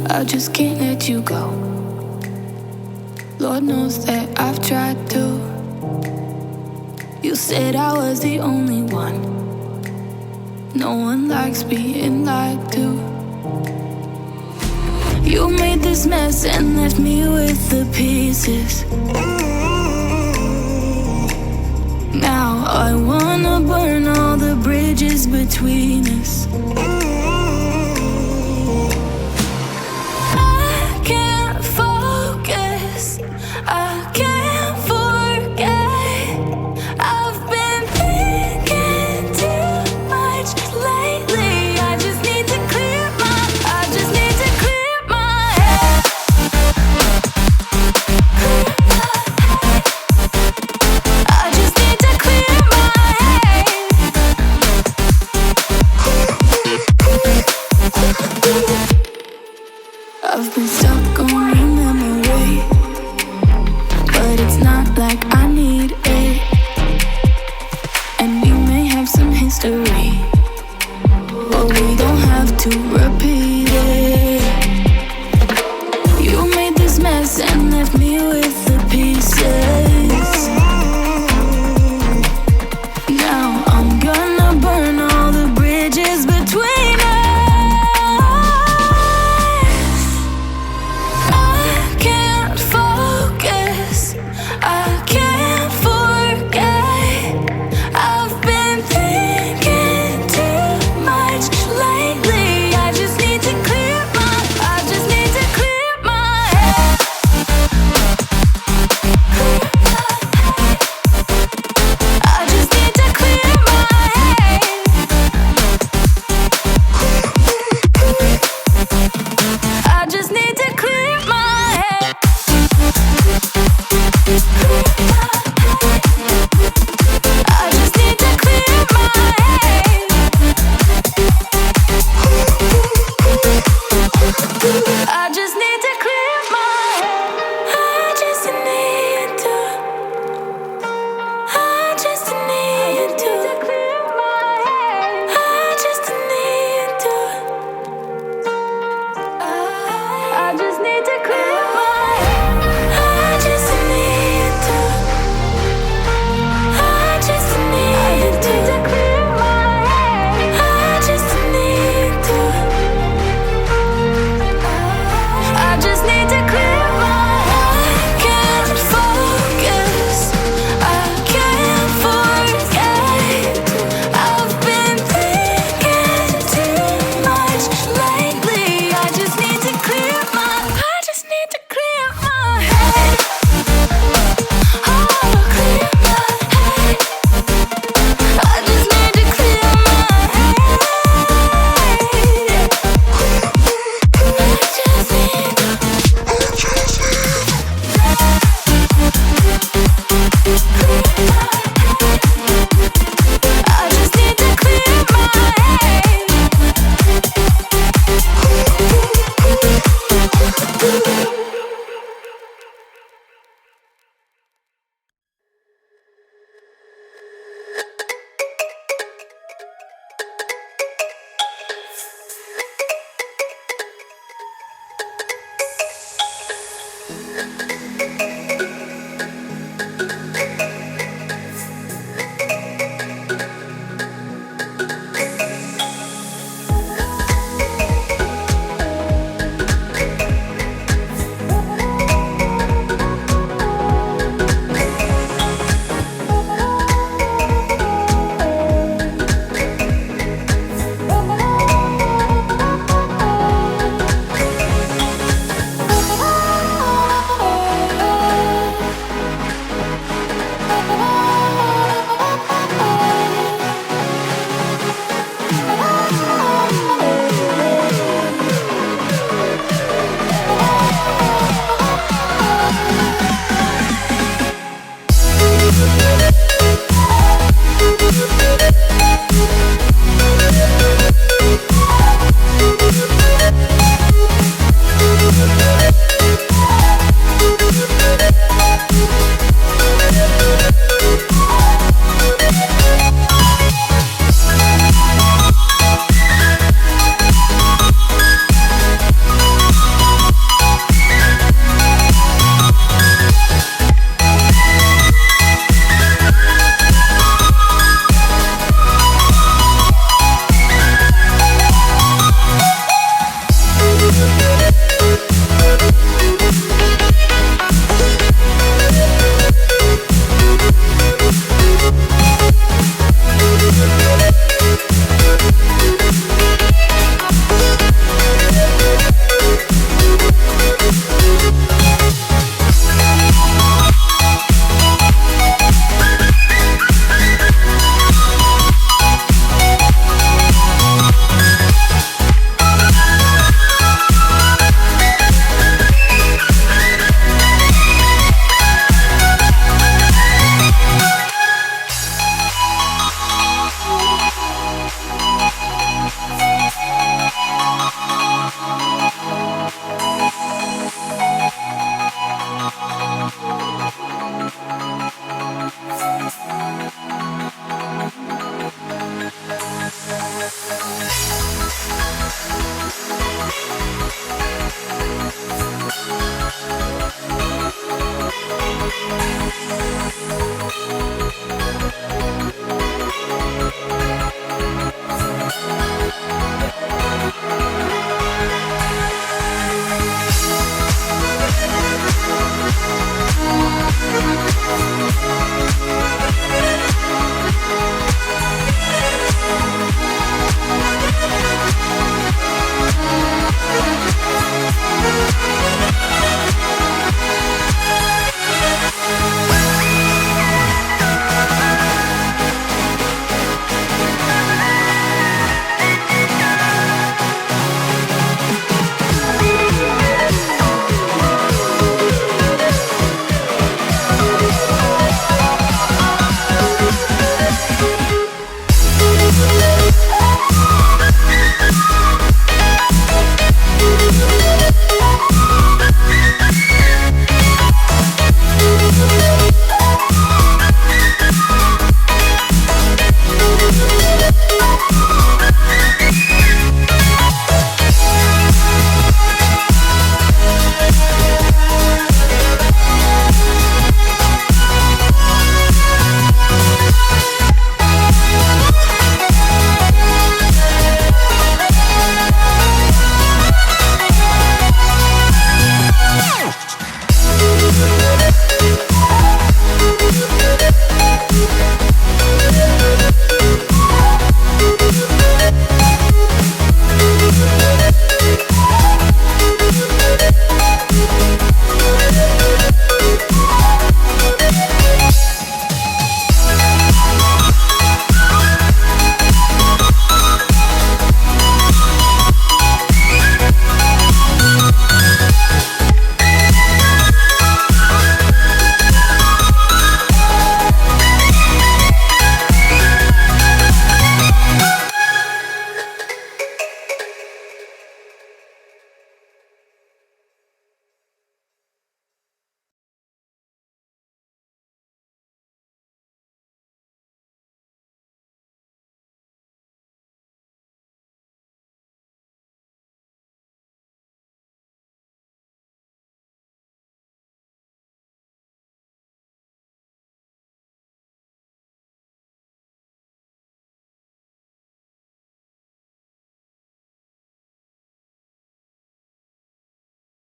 I just can't let you go. Lord knows that I've tried to. You said I was the only one. No one likes being lied to. You made this mess and left me with the pieces. Now I wanna burn all the bridges between us. I can't focus, I can't forget. I've been thinking too much lately. I just need to clear my head. I just need to clear my head. I've been stuck on your memory, but it's not like I need it. And we may have some history, but we don't have to repeat it. You made this mess and left me with the pieces. Now I'm gonna burn all the bridges between us. I can't focus, I can't forget. I've been thinking too much lately. I just need to clear my head. I just need to clear my head. I just need to clear my head. I just need to clear my head. I just need to clear my head. I just need to. I just need to clear my head. I just need to. I just need to clear my head. I just need to. I just need to clear my head. I just need to. I just need to clear my head. I can't focus, I can't forget. I've been thinking too much lately. I just need to clear my head. Oh, clear my head. I just need to clear my head. I just need to. I just need to clear my head.